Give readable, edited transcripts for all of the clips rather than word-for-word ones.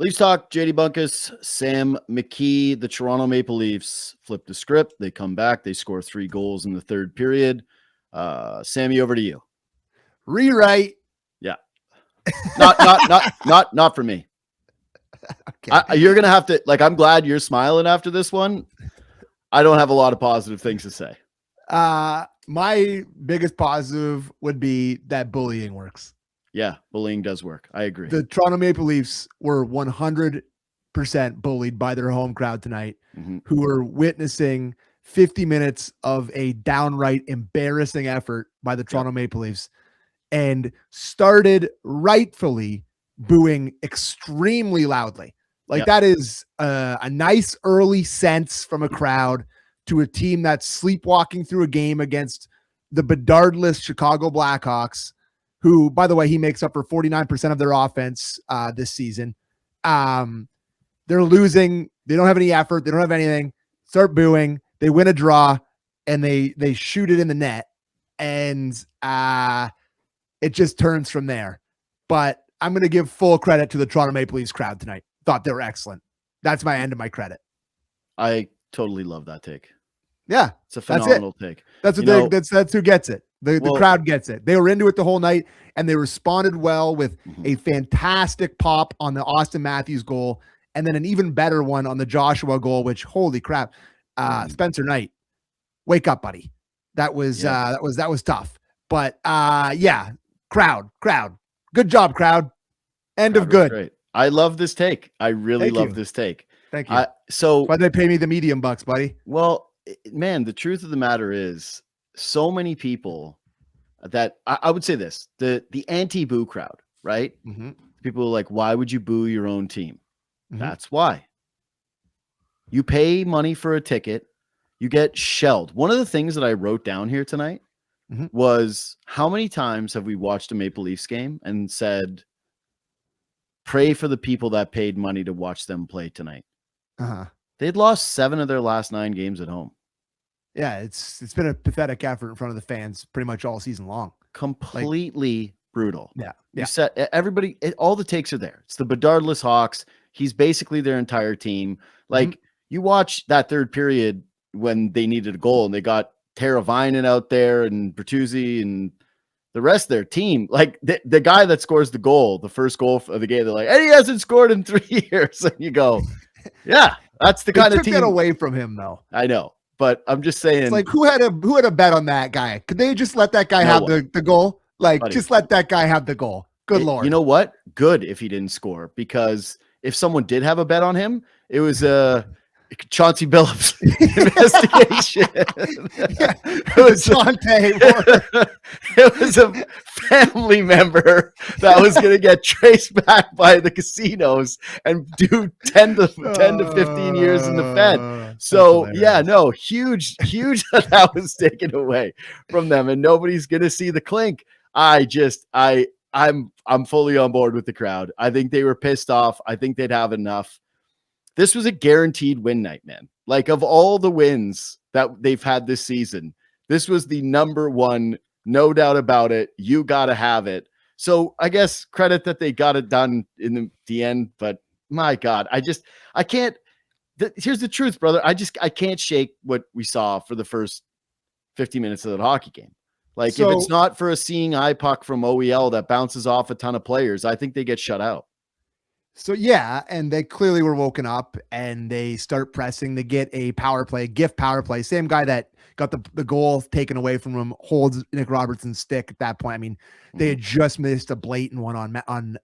Leafs talk, JD Bunkis, Sam McKee. The Toronto Maple Leafs flip the script. They come back. They score 3 goals in the third period. Sammy, over to you. Rewrite. Yeah. Not for me. Okay. You're going to have to, I'm glad you're smiling after this one. I don't have a lot of positive things to say. My biggest positive would be that bullying works. Yeah, bullying does work. I agree. The Toronto Maple Leafs were 100% bullied by their home crowd tonight, who were witnessing 50 minutes of a downright embarrassing effort by the Toronto Maple Leafs and started rightfully booing extremely loudly. That is a nice early sense from a crowd to a team that's sleepwalking through a game against the Bedardless Chicago Blackhawks, who, by the way, he makes up for 49% of their offense this season. They're losing. They don't have any effort. They don't have anything. Start booing. They win a draw, and they shoot it in the net, and it just turns from there. But I'm going to give full credit to the Toronto Maple Leafs crowd tonight. Thought they were excellent. That's my end of my credit. I totally love that take. Yeah, it's a phenomenal take. That's what that's who gets it. The crowd gets it. They were into it the whole night, and they responded well with a fantastic pop on the Austin Matthews goal, and then an even better one on the Joshua goal. Which, holy crap, Spencer Knight, wake up, buddy. That was tough. But crowd, good job, crowd. End of good. Great. I love this take. I really love this take. Thank you. So why'd they pay me the medium bucks, buddy? Well, man, the truth of the matter is, so many people that I would say this, the anti-boo crowd, right? People are like, why would you boo your own team? That's why. You pay money for a ticket, you get shelled. One of the things that I wrote down here tonight was, how many times have we watched a Maple Leafs game and said, pray for the people that paid money to watch them play tonight? They'd lost 7 of their last 9 games at home. Yeah, it's been a pathetic effort in front of the fans pretty much all season long. Completely brutal. Yeah. You said everybody, all the takes are there. It's the Bedardless Hawks. He's basically their entire team. You watch that third period when they needed a goal and they got Teravainen out there and Bertuzzi and the rest of their team. The guy that scores the goal, the first goal of the game, they're like, and he hasn't scored in 3 years. And you go, yeah, that's the kind of team. Took that away from him, though. I know. But I'm just saying, it's who had a bet on that guy? Could they just let that guy have the goal? Just let that guy have the goal. Good Lord. You know what? Good if he didn't score, because if someone did have a bet on him, it was Chauncey Billups investigation. It was it was a family member that was going to get traced back by the casinos and do 10 to 15 years in the Fed. So huge that was taken away from them, and nobody's going to see the clink. I'm fully on board with the crowd. I think they were pissed off. I think they'd have enough. This was a guaranteed win night, man. Of all the wins that they've had this season, this was the number one, no doubt about it. You got to have it. So I guess credit that they got it done in the end. But my God, I can't. Here's the truth, brother. I can't shake what we saw for the first 50 minutes of that hockey game. If it's not for a seeing eye puck from OEL that bounces off a ton of players, I think they get shut out. So yeah, and they clearly were woken up and they start pressing. They get a power play, gift power play. Same guy that got the goal taken away from him holds Nick Robertson's stick at that point. I mean, they had just missed a blatant one on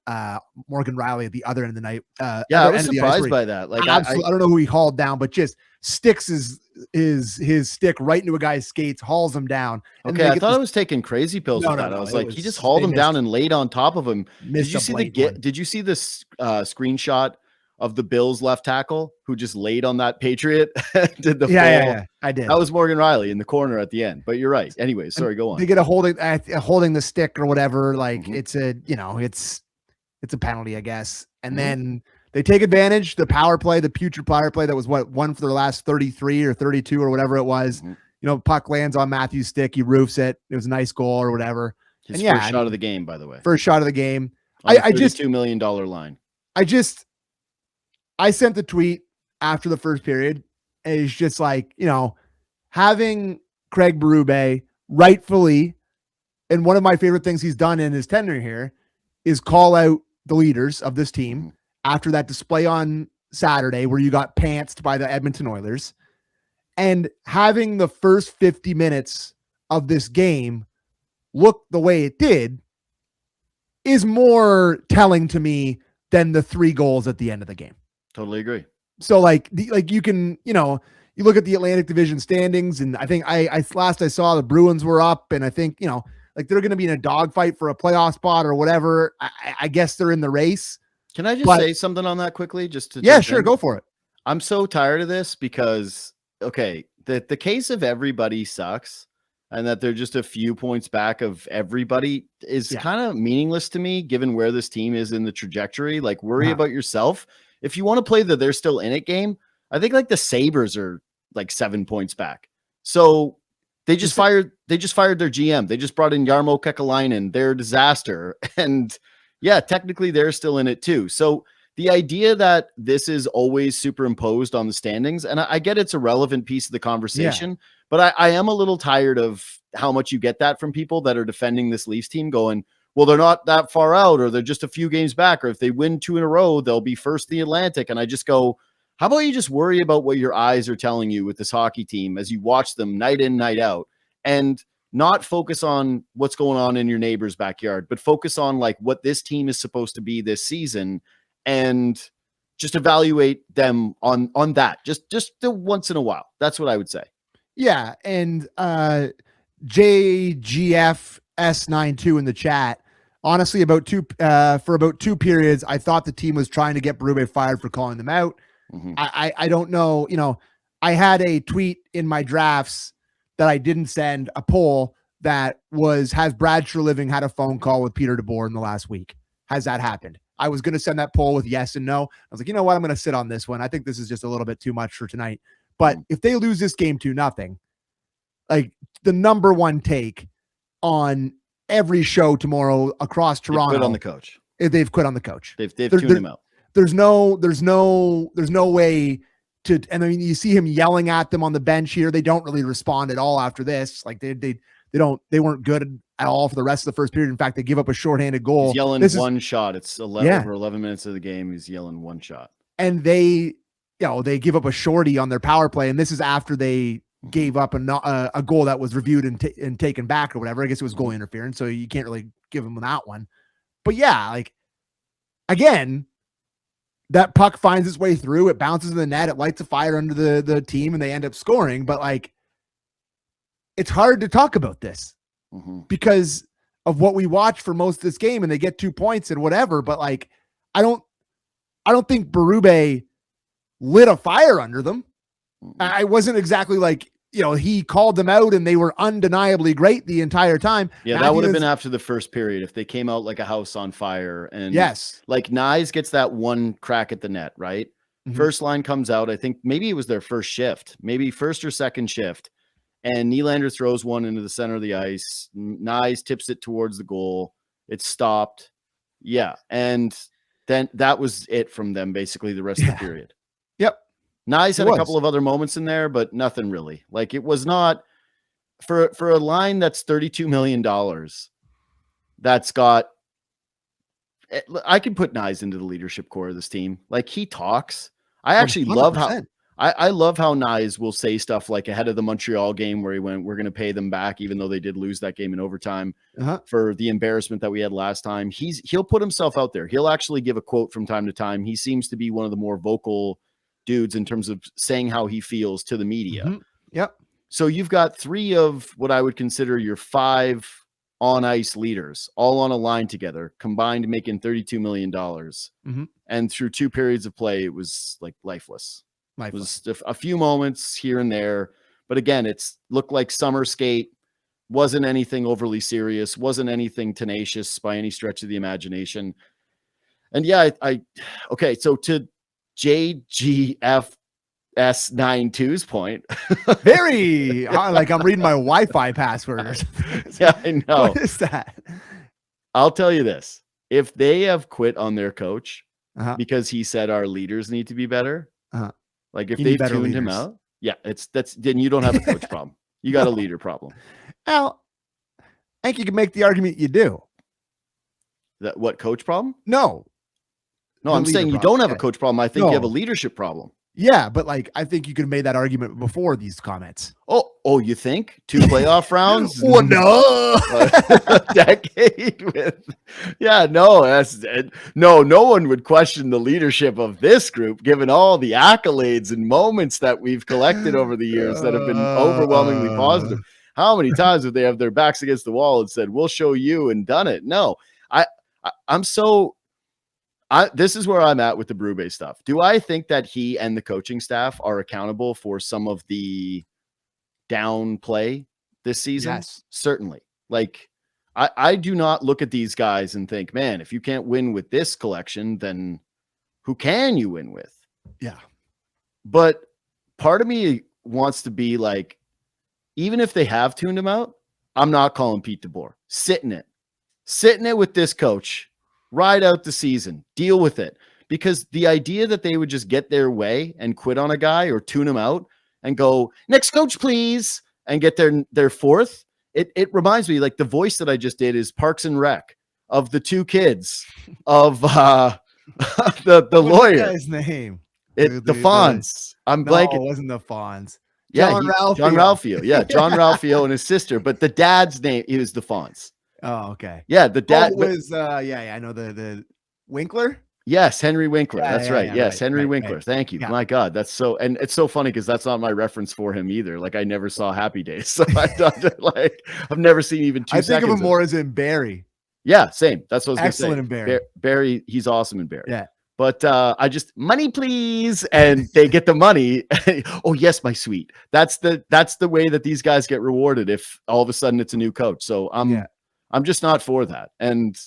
Morgan Riley at the other end of the night. I was surprised by that. I don't know who he hauled down, but just sticks his stick right into a guy's skates, hauls him down. And I thought I was taking crazy pills with that. I was like, he just hauled him down and laid on top of him. Did you see this screenshot of the Bills left tackle who just laid on that Patriot? Did the yeah, I did. That was Morgan Riley in the corner at the end. But you're right. Anyways, sorry, go on. They get a holding the stick or whatever. It's a penalty, I guess. And then they take advantage. The power play, the putrid power play that was one for their last 33 or 32 or whatever it was. Puck lands on Matthew's stick. He roofs it. It was a nice goal or whatever. His first shot of the game, by the way. First shot of the game. I just $2 million line. I sent the tweet after the first period. And it's just like, having Craig Berube rightfully, and one of my favorite things he's done in his tenure here is call out the leaders of this team after that display on Saturday where you got pantsed by the Edmonton Oilers, and having the first 50 minutes of this game look the way it did is more telling to me than the 3 goals at the end of the game. Totally agree. So you can, you look at the Atlantic Division standings, and I think I saw the Bruins were up, and I think, they're going to be in a dogfight for a playoff spot or whatever. I guess they're in the race. Can I just say something on that quickly? Yeah, sure. Go for it. I'm so tired of this because, okay, the case of everybody sucks and that they're just a few points back of everybody is kind of meaningless to me, given where this team is in the trajectory. Like, worry about yourself. If you want to play the they're still in it game, I think the Sabres are 7 points back. So they just fired their GM. They just brought in Jarmo Kekalainen. They're a disaster. And yeah, technically they're still in it too. So the idea that this is always superimposed on the standings, and I get it's a relevant piece of the conversation, but I am a little tired of how much you get that from people that are defending this Leafs team going, well, they're not that far out, or they're just a few games back, or if they win 2 in a row, they'll be first in the Atlantic. And I just go, how about you just worry about what your eyes are telling you with this hockey team as you watch them night in, night out, and not focus on what's going on in your neighbor's backyard, but focus on what this team is supposed to be this season, and just evaluate them on that. Just the once in a while. That's what I would say. Yeah. And JGFS92 in the chat, honestly, for about 2 periods, I thought the team was trying to get Berube fired for calling them out. I don't know. I had a tweet in my drafts that I didn't send, a poll that has Brad Treliving had a phone call with Peter DeBoer in the last week? Has that happened? I was going to send that poll with yes and no. I was like, you know what? I'm going to sit on this one. I think this is just a little bit too much for tonight. But if they lose this game 2-0, the number one take on every show tomorrow across Toronto, quit on the coach. They've quit on the coach. They've tuned him out. There's no way to, and I mean, you see him yelling at them on the bench here. They don't really respond at all after this. They weren't good at all for the rest of the first period. In fact, they give up a shorthanded goal. He's yelling one shot. It's over 11 minutes of the game. He's yelling one shot. And they give up a shorty on their power play. And this is after they gave up a goal that was reviewed and taken back or whatever. I guess it was goal interference, so you can't really give them that one. But yeah, again, that puck finds its way through. It bounces in the net. It lights a fire under the team, and they end up scoring. But it's hard to talk about this because of what we watched for most of this game, and they get 2 points and whatever. But I don't think Berube lit a fire under them. I wasn't exactly he called them out and they were undeniably great the entire time. Yeah, that would have been after the first period if they came out like a house on fire. And yes, Nyes gets that one crack at the net, right? First line comes out. I think maybe it was their first shift, maybe first or second shift. And Nylander throws one into the center of the ice. Nyes tips it towards the goal. It's stopped. Yeah. And then that was it from them basically the rest of the period. Yep. Nyes had a couple of other moments in there, but nothing really. It was not for a line that's $32 million. That's got, I can put Nyes into the leadership core of this team. He talks. I actually 100%. Love how I love how Nyes will say stuff ahead of the Montreal game where he went, we're going to pay them back, even though they did lose that game in overtime for the embarrassment that we had last time. He'll put himself out there. He'll actually give a quote from time to time. He seems to be one of the more vocal dudes in terms of saying how he feels to the media. Yep. So you've got 3 of what I would consider your 5 on ice leaders all on a line together, combined making $32 million. And through 2 periods of play, it was lifeless. It was a few moments here and there, but again, it's looked like summer skate. Wasn't anything overly serious. Wasn't anything tenacious by any stretch of the imagination. And yeah, okay. So to JGFS92's point, very I'm reading my Wi-Fi password. Yeah, I know. What is that? I'll tell you this: if they have quit on their coach, because he said our leaders need to be better. Like if they've tuned him out, then you don't have a coach problem. You got a leader problem. Well, I think you can make the argument you do. That what coach problem? No, I'm saying you don't have a coach problem. I think you have a leadership problem. Yeah, but like I think you could have made that argument before these comments. Oh, you think 2 playoff rounds? Oh no, a decade with, no one would question the leadership of this group, given all the accolades and moments that we've collected over the years that have been overwhelmingly positive. How many times have they have their backs against the wall and said, "We'll show you," and done it? No, this is where I'm at with the Berube stuff. Do I think that he and the coaching staff are accountable for some of the down play this season? Yes, certainly. Like I do not look at these guys and think, man, if you can't win with this collection, then who can you win with? Yeah. But part of me wants to be like, even if they have tuned him out, I'm not calling Pete DeBoer. Sitting it with this coach, ride out the season, deal with it. Because the idea that they would just get their way and quit on a guy or tune him out and go, next coach, please, and get their fourth. It reminds me, like the voice that I just did is Parks and Rec of the 2 kids of the lawyer. What's his name? The Fonz. I'm blanking. It wasn't the Fonz. John Ralphio. Yeah, John Ralphio and his sister. But the dad's name is the Fonz. Oh, okay. Yeah, the dad was I know the Winkler. Yes, Henry Winkler. That's right. Yes, Henry Winkler. Right. Thank you. Yeah. My God, that's so, and it's so funny because that's not my reference for him either. Like I never saw Happy Days, so I've never seen even 2 seconds. I think of him more as in Barry. Yeah, same. That's what I was going to say. Excellent in Barry. Barry, he's awesome in Barry. Yeah. But I just money, please, and they get the money. Oh yes, my sweet. That's the way that these guys get rewarded if all of a sudden it's a new coach. So I'm just not for that. And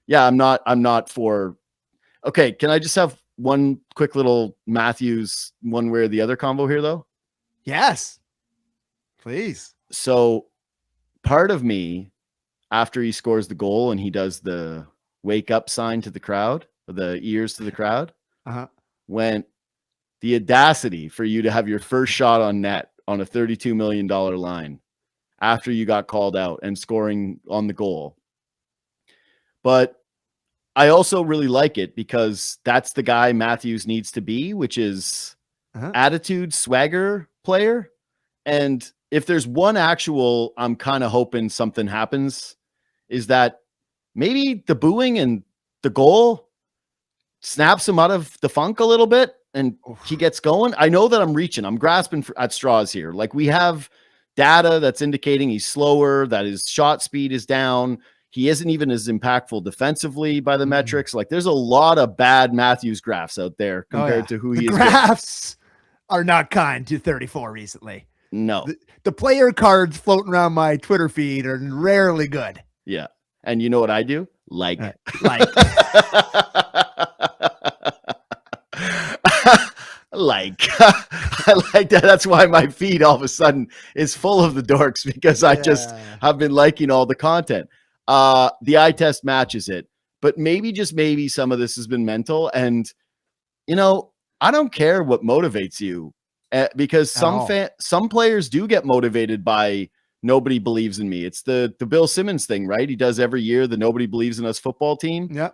yeah, I'm not for. Okay, can I just have one quick little Matthews one way or the other combo here though? Yes, please. So part of me, after he scores the goal and he does the wake up sign to the crowd, the ears to the crowd, went the audacity for you to have your first shot on net on a $32 million line after you got called out and scoring on the goal. But I also really like it because that's the guy Matthews needs to be, which is attitude, swagger player. And if there's one actual, I'm kind of hoping something happens, is that maybe the booing and the goal snaps him out of the funk a little bit and he gets going. I know that I'm reaching, I'm grasping at straws here. Like we have data that's indicating he's slower, that his shot speed is down. He isn't even as impactful defensively by the metrics. Like there's a lot of bad Matthews graphs out there compared to who he is. Graphs are not kind to 34 recently. No. The player cards floating around my Twitter feed are rarely good. Yeah. And you know what I do? Like. Like I like that. That's why my feed all of a sudden is full of the dorks because I just have been liking all the content. The eye test matches it, but maybe just maybe some of this has been mental. And I don't care what motivates you because some players do get motivated by nobody believes in me. It's the Bill Simmons thing, right? He does every year the nobody believes in us football team. Yeah.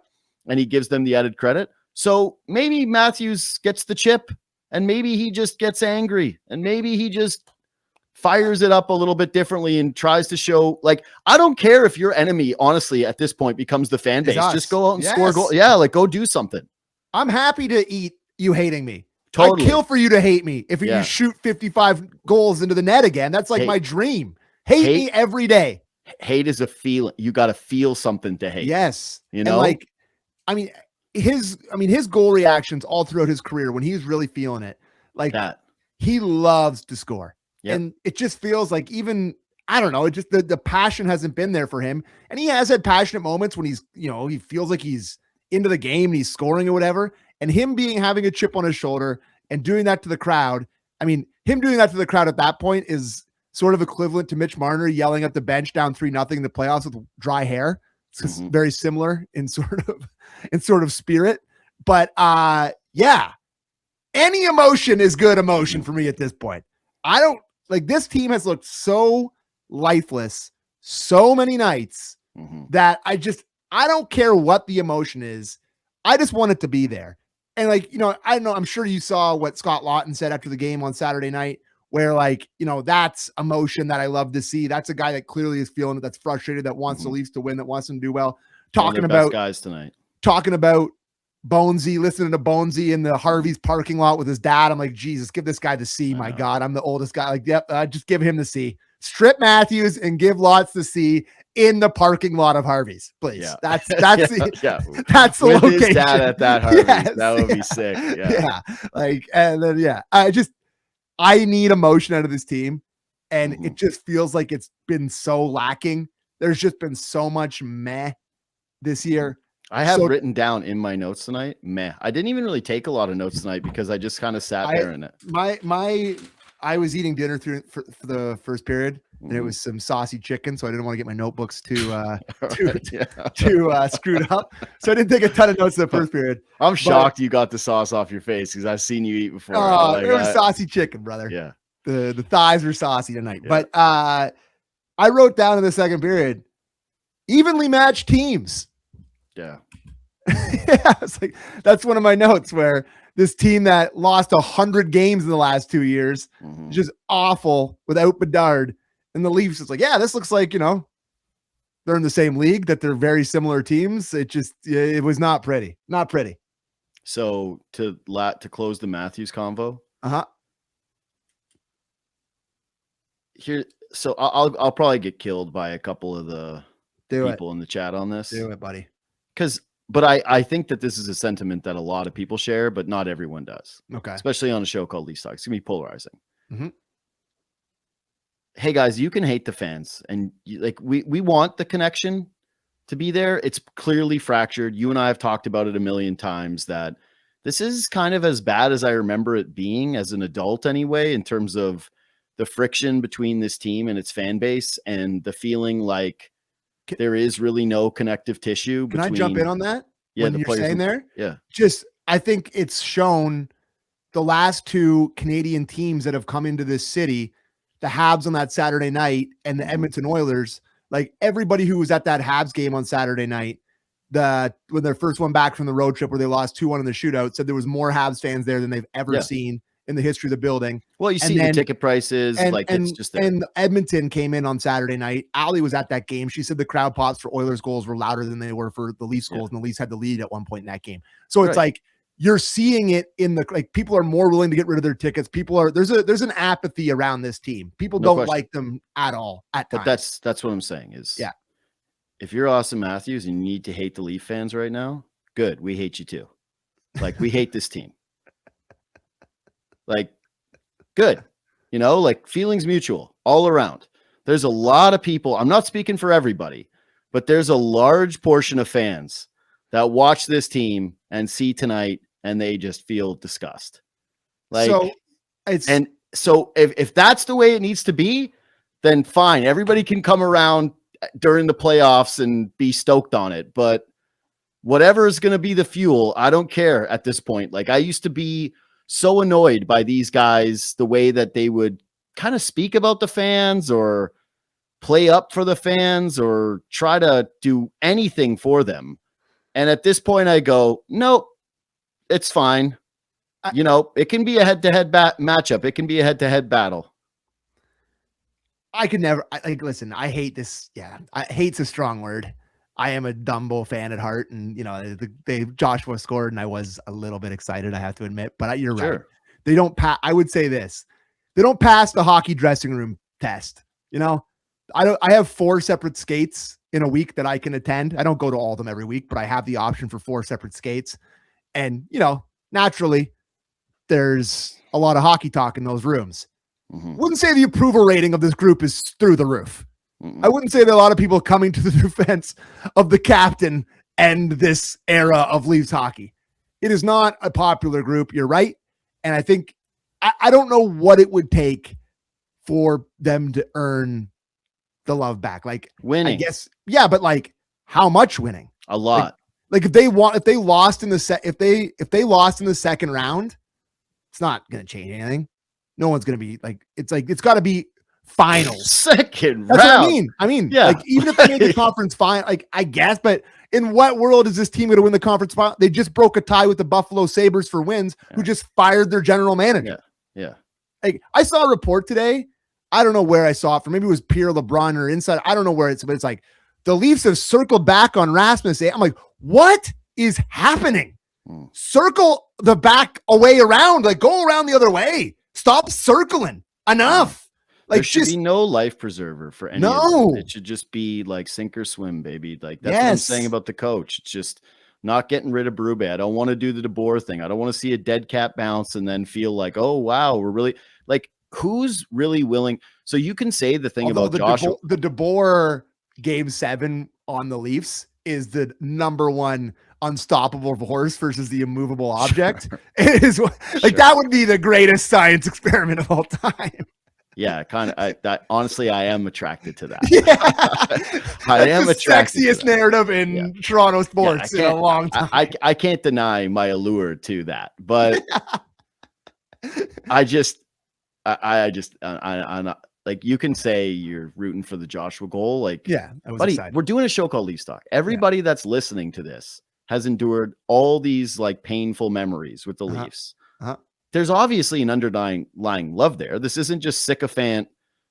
And he gives them the added credit. So maybe Matthews gets the chip and maybe he just gets angry and maybe he just fires it up a little bit differently and tries to show, like, I don't care if your enemy, honestly, at this point becomes the fan base. Just go out and score a goal. Yeah, like go do something. I'm happy to eat you hating me. Totally. I'd kill for you to hate me. If you shoot 55 goals into the net again, that's like my dream. Hate me every day. Hate is a feeling. You got to feel something to hate. Yes. And his goal reactions all throughout his career when he's really feeling it, like that. He loves to score. Yep. And it just feels like even, I don't know, it just the passion hasn't been there for him. And he has had passionate moments when he's, he feels like he's into the game and he's scoring or whatever. And him having a chip on his shoulder and doing that to the crowd. I mean, him doing that to the crowd at that point is sort of equivalent to Mitch Marner yelling at the bench down 3-0 in the playoffs with dry hair. It's very similar in sort of spirit. But yeah, any emotion is good emotion for me at this point. I don't like this team has looked so lifeless so many nights that I don't care what the emotion is. I just want it to be there. And like, I don't know, I'm sure you saw what Scott Lawton said after the game on Saturday night, where like, that's emotion that I love to see. That's a guy that clearly is feeling it, that's frustrated, that wants the Leafs to win, that wants them to do well. Talking about guys tonight. Talking about Bonesy, listening to Bonesy in the Harvey's parking lot with his dad. I'm like, Jesus, give this guy the C. My God, I'm the oldest guy. Like, yep, just give him the C. Strip Matthews and give Lots the C in the parking lot of Harvey's, please. Yeah. That's that's the with location. His dad at that Harvey's. Yes, that would be sick. Yeah. Like, and then I need emotion out of this team, and it just feels like it's been so lacking. There's just been so much meh this year. I have written down in my notes tonight, meh. I didn't even really take a lot of notes tonight because I just kind of sat there in it. I was eating dinner for the first period, and it was some saucy chicken, so I didn't want to get my notebooks too screwed up. So I didn't take a ton of notes in the first period. I'm shocked you got the sauce off your face because I've seen you eat before. It was saucy chicken, brother. Yeah. The thighs were saucy tonight. Yeah. But I wrote down in the second period, evenly matched teams. Yeah. Yeah, it's like that's one of my notes where this team that lost 100 games in the last 2 years is just awful without Bedard. And the Leafs is like, yeah, this looks like, they're in the same league, that they're very similar teams. It was not pretty. Not pretty. So to close the Matthews convo. Here, so I'll probably get killed by a couple of the people in the chat on this. Do it, buddy. But I think that this is a sentiment that a lot of people share, but not everyone does. Okay. Especially on a show called Leafs Talk. It's going to be polarizing. Hey, guys, you can hate the fans. And we want the connection to be there. It's clearly fractured. You and I have talked about it a million times that this is kind of as bad as I remember it being as an adult anyway, in terms of the friction between this team and its fan base and the feeling like there is really no connective tissue. Can I jump in on that? Yeah, when you're saying there? Yeah. I think it's shown the last two Canadian teams that have come into this city, the Habs on that Saturday night and the Edmonton Oilers, like everybody who was at that Habs game on Saturday night, when their first one back from the road trip where they lost 2-1 in the shootout, said there was more Habs fans there than they've ever seen in the history of the building. Well, you see the ticket prices, it's just there. And Edmonton came in on Saturday night. Allie was at that game. She said the crowd pops for Oilers goals were louder than they were for the Leafs goals, and the Leafs had the lead at one point in that game. So it's like you're seeing it in people are more willing to get rid of their tickets. There's an apathy around this team. People don't like them at all at times. But that's what I'm saying is if you're Austin Matthews and you need to hate the Leaf fans right now, good. We hate you too. Like we hate this team. Like, good, feelings mutual all around. There's a lot of people. I'm not speaking for everybody, but there's a large portion of fans that watch this team and see tonight and they just feel disgust. So if that's the way it needs to be, then fine. Everybody can come around during the playoffs and be stoked on it. But whatever is going to be the fuel, I don't care at this point. Like I used to be so annoyed by these guys, the way that they would kind of speak about the fans or play up for the fans or try to do anything for them. And at this point I go, nope, it's fine. It can be a head-to-head matchup. It can be a head-to-head battle. I could never listen, I hate this. Yeah. Hate's a strong word. I am a Dumbo fan at heart, and Joshua scored, and I was a little bit excited, I have to admit. But you're right. They don't pass. I would say this: they don't pass the hockey dressing room test. I have 4 separate skates in a week that I can attend. I don't go to all of them every week, but I have the option for 4 separate skates, and naturally, there's a lot of hockey talk in those rooms. Wouldn't say the approval rating of this group is through the roof. I wouldn't say that a lot of people coming to the defense of the captain and this era of Leafs hockey. It is not a popular group. You're right. And I think, I don't know what it would take for them to earn the love back. Like winning. I guess, yeah, but how much winning? A lot. Like if they lost in the second round, it's not going to change anything. No one's going to be like, it's got to be finals. Second That's round. what I mean. Yeah. Like even if they made the conference final, like I guess, but in what world is this team going to win the conference final? They just broke a tie with the Buffalo Sabres for wins, who just fired their general manager. Yeah. Like I saw a report today. I don't know where I saw it from. Maybe it was Pierre LeBrun or Inside. I don't know where but it's like the Leafs have circled back on Rasmus. I'm like, what is happening? Circle the back away around, like go around the other way. Stop circling. Enough. Like there should be no life preserver for any of it. It should just be like sink or swim, baby. Like that's what I'm saying about the coach. It's just not getting rid of Berube. I don't want to do the DeBoer thing. I don't want to see a dead cat bounce and then feel like, oh wow, we're really like who's really willing. So you can say the thing about Joshua. The DeBoer Game 7 on the Leafs is the number one unstoppable horse versus the immovable object. It is like that would be the greatest science experiment of all time. Yeah, kind of. Honestly, I am attracted to that. Yeah. I am attracted. Sexiest narrative in Toronto sports in a long time. I can't deny my allure to that, but I'm not like you can say you're rooting for the Joshua goal. Like, buddy, we're doing a show called Leafs Talk. Everybody that's listening to this has endured all these like painful memories with the Leafs. There's obviously an underlying love there. This isn't just sycophant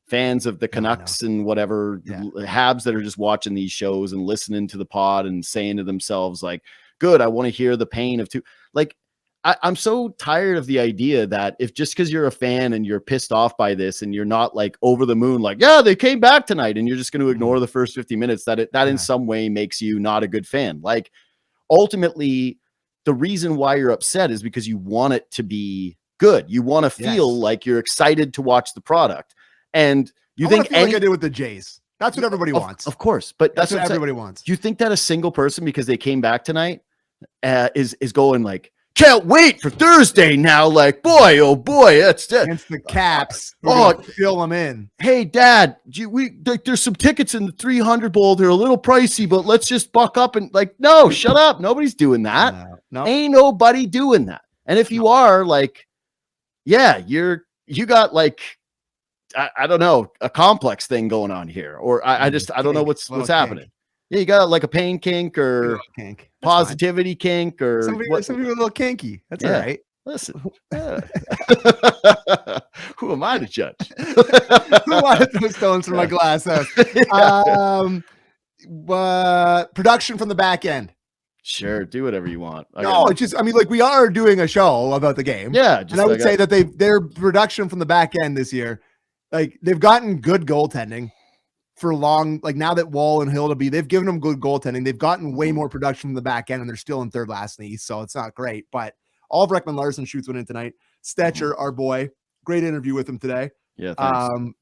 fans of the Canucks and whatever Habs that are just watching these shows and listening to the pod and saying to themselves like, good, I want to hear the pain of two. Like, I'm so tired of the idea that if just because you're a fan and you're pissed off by this and you're not like over the moon, like, yeah, they came back tonight and you're just going to ignore the first 50 minutes, that in some way makes you not a good fan. Like ultimately the reason why you're upset is because you want it to be good. You want to feel like you're excited to watch the product. And you think like I did with the Jays. That's what everybody wants. Of course. But that's what everybody wants. Do you think that a single person, because they came back tonight, is going like, can't wait for Thursday now. Like, boy, oh boy, that's against the Caps. Fill them in. Hey, Dad, there's some tickets in the 300 bowl. They're a little pricey, but let's just buck up and like, no, shut up. Nobody's doing that. No. Ain't nobody doing that. And if you are like, yeah, you got like, I don't know, a complex thing going on here, or I don't know what's happening. Yeah, you got like a pain kink or positivity kink or some people a little kinky. That's all right. Listen, who am I to judge? Who wanted those stones from my glass house? Production from the back end. Sure, do whatever you want. It's just, I mean, like we are doing a show about the game. Yeah, and I would say that their production from the back end this year, like they've gotten good goaltending for long. Like now that Wall and Hildeby, they've given them good goaltending. They've gotten way more production from the back end, and they're still in third last in the East, so it's not great. But all of Ekman Larson shoots went in tonight. Stetcher, our boy, great interview with him today. Yeah, thanks.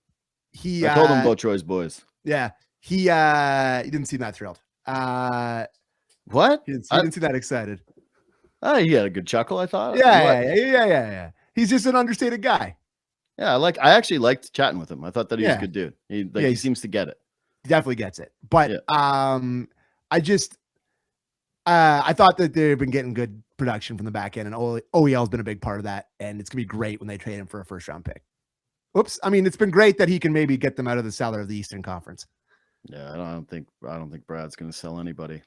I told him about Troy's boys. Yeah, he didn't seem that thrilled. What? He didn't seem that excited. He had a good chuckle, I thought. Yeah. He's just an understated guy. Yeah, I actually liked chatting with him. I thought that he was a good dude. He seems to get it. He definitely gets it. But I thought that they've been getting good production from the back end, and OEL's been a big part of that. And it's gonna be great when they trade him for a first round pick. Oops. I mean, it's been great that he can maybe get them out of the cellar of the Eastern Conference. Yeah, I don't think Brad's gonna sell anybody.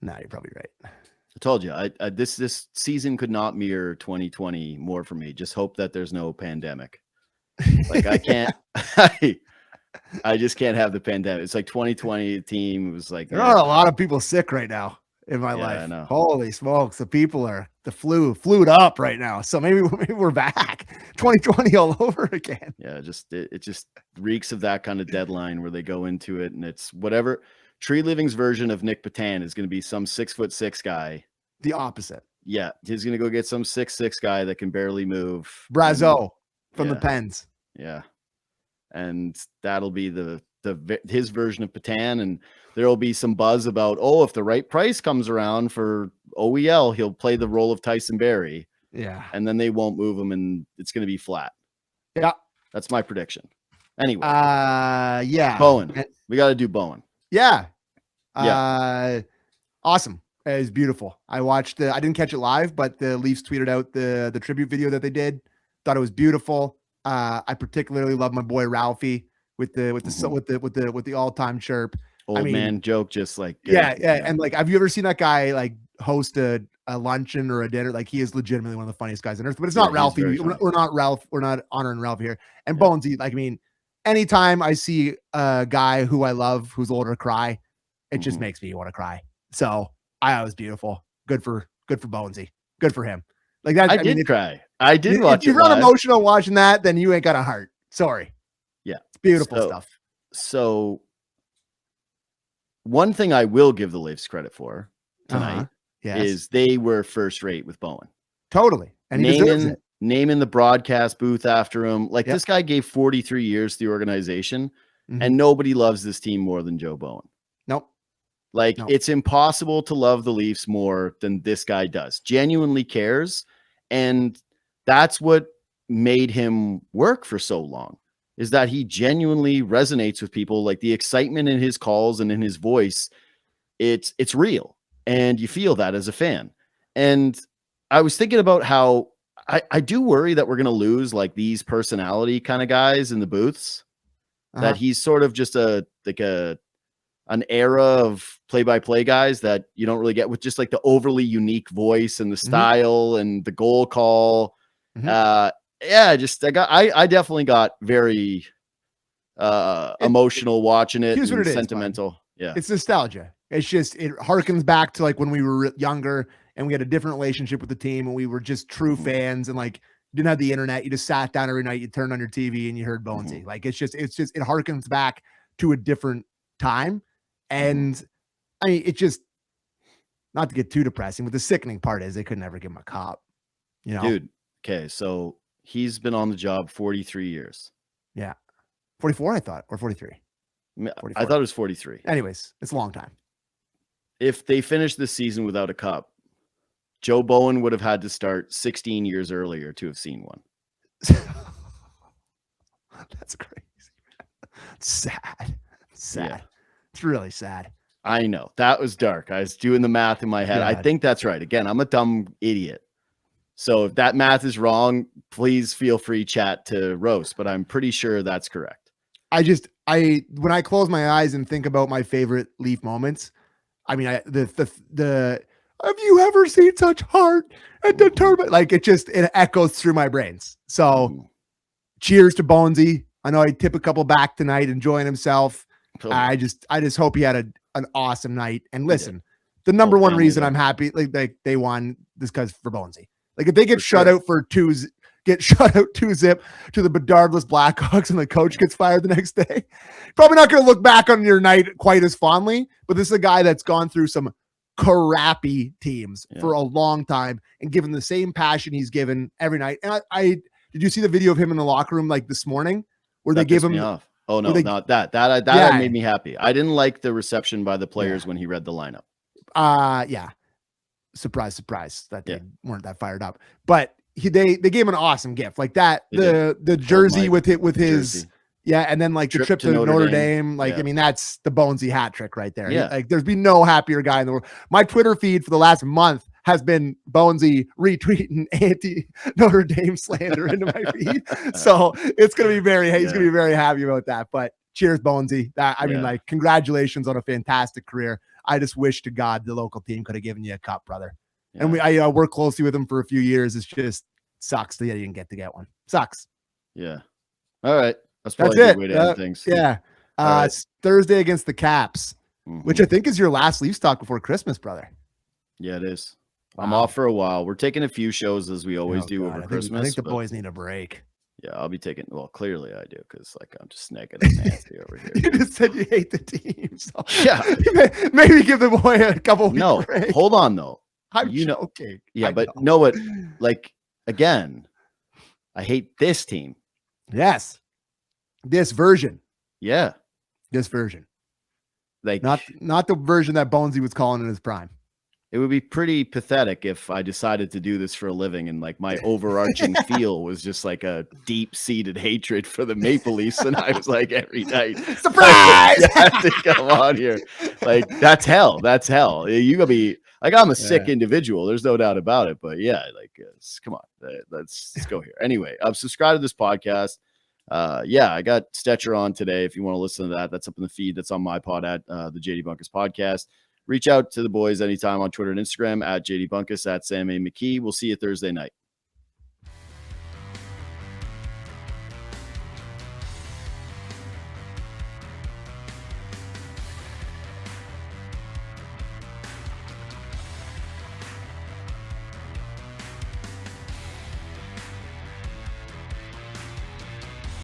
No, you're probably right. I told you, this season could not mirror 2020 more for me. Just hope that there's no pandemic. Like I can't, I just can't have the pandemic. It's like 2020 team. It was like there are a lot of people sick right now in my life. I know. Holy smokes, the flued up right now. So maybe we're back 2020 all over again. Yeah, it just reeks of that kind of deadline where they go into it and it's whatever. Tree Living's version of Nick Patan is going to be some 6'6" guy. The opposite. Yeah, he's going to go get some 6'6" guy that can barely move. Brazeau from the Pens. Yeah, and that'll be his version of Patan, and there will be some buzz about if the right price comes around for OEL, he'll play the role of Tyson Barrie. Yeah, and then they won't move him, and it's going to be flat. Yeah, that's my prediction. Anyway, yeah, Bowen, we got to do Bowen. Yeah. Awesome. It was beautiful. I didn't catch it live, but the Leafs tweeted out the tribute video that they did. Thought it was beautiful. I particularly love my boy Ralphie with the all-time chirp. Old man joke, just like yeah. And like, have you ever seen that guy like host a luncheon or a dinner? Like, he is legitimately one of the funniest guys on earth. But it's not Ralphie. We're not Ralph. We're not honoring Ralph here. And Bonesy, like, I mean, anytime I see a guy who I love who's older cry, it just makes me want to cry. So it was beautiful. Good for Bonesy. Good for him. Like that. I did cry. I did watch it. If you're not emotional watching that, then you ain't got a heart. Sorry. Yeah. It's beautiful stuff. So one thing I will give the Leafs credit for tonight is they were first rate with Bowen. Totally. And he deserves it. Naming the broadcast booth after him. Like, this guy gave 43 years to the organization, and nobody loves this team more than Joe Bowen. Nope. Like, it's impossible to love the Leafs more than this guy does. Genuinely cares. And that's what made him work for so long, is that he genuinely resonates with people. Like, the excitement in his calls and in his voice, it's real. And you feel that as a fan. And I was thinking about how I do worry that we're going to lose like these personality kind of guys in the booths, that he's sort of just an era of play-by-play guys that you don't really get, with just like the overly unique voice and the style and the goal call. I definitely got very emotional watching it. Here's what it is, sentimental. Yeah. It's nostalgia. It's just, it harkens back to like when we were younger and we had a different relationship with the team and we were just true fans, and like, you didn't have the internet. You just sat down every night, you turned on your TV and you heard Bonesy. Like, it harkens back to a different time. And I mean, it just, not to get too depressing, but the sickening part is they could never give him a cop, you know? Dude. Okay. So he's been on the job 43 years. Yeah. 44, I thought, or 43. 44. I thought it was 43. Anyways, it's a long time. If they finished this season without a cup, Joe Bowen would have had to start 16 years earlier to have seen one. That's crazy. Sad. Yeah. It's really sad. I know. That was dark. I was doing the math in my head. I think that's right. Again, I'm a dumb idiot. So if that math is wrong, please feel free chat to roast, but I'm pretty sure that's correct. When I close my eyes and think about my favorite Leaf moments, I mean, the have you ever seen such heart and determined? Like, it echoes through my brains. So cheers to Bonesy. I know I tip a couple back tonight, enjoying himself. Totally. I just hope he had an awesome night. And listen, the number one reason I'm happy, like they won this because for Bonesy. Like, if they get shut out get shut out 2-0 to the Bedardless Blackhawks and the coach gets fired the next day, probably not going to look back on your night quite as fondly. But this is a guy that's gone through some crappy teams for a long time and given the same passion he's given every night. And I did you see the video of him in the locker room like this morning where they gave him off? Oh no, not that. That made me happy. I didn't like the reception by the players when he read the lineup. Yeah. Surprise that they weren't that fired up. But they gave him an awesome gift like that. The jersey with his jersey. And then like the trip to Notre Dame. Like, I mean, that's the Bonesy hat trick right there. Yeah. Like, there's been no happier guy in the world. My Twitter feed for the last month has been Bonesy retweeting anti-Notre Dame slander into my feed. So it's going to be he's going to be very happy about that. But cheers, Bonesy. I mean, like, congratulations on a fantastic career. I just wish to God the local team could have given you a cup, brother. Yeah. And I worked closely with him for a few years. It's just sucks that you didn't get one. Sucks. Yeah. All right. That's probably a good way to end things. Yeah. It's Thursday against the Caps, which I think is your last Leafs talk before Christmas, brother. Yeah, it is. Wow. I'm off for a while. We're taking a few shows as we always do over Christmas. I think the boys need a break. Yeah, I'll be taking. Well, clearly I do, because like I'm just snagging and nasty over here. You just said you hate the team. So yeah, maybe give the boy a couple. No, break. Hold on though. I'm joking. Yeah, but know what? Like, again, I hate this team. Yes, this version. Yeah, this version. Like, not the version that Bonesy was calling in his prime. It would be pretty pathetic if I decided to do this for a living and like my overarching feel was just like a deep-seated hatred for the Maple Leafs, and I was like every night, surprise! You have to come on here. Like, that's hell. That's hell. You gotta be Like, I'm a sick individual. There's no doubt about it. But yeah, like, come on, let's go here. Anyway, subscribe to this podcast. I got Stetcher on today. If you want to listen to that, that's up in the feed. That's on my pod at the JD Bunkis podcast. Reach out to the boys anytime on Twitter and Instagram at JD Bunkis, at Sam McKee. We'll see you Thursday night.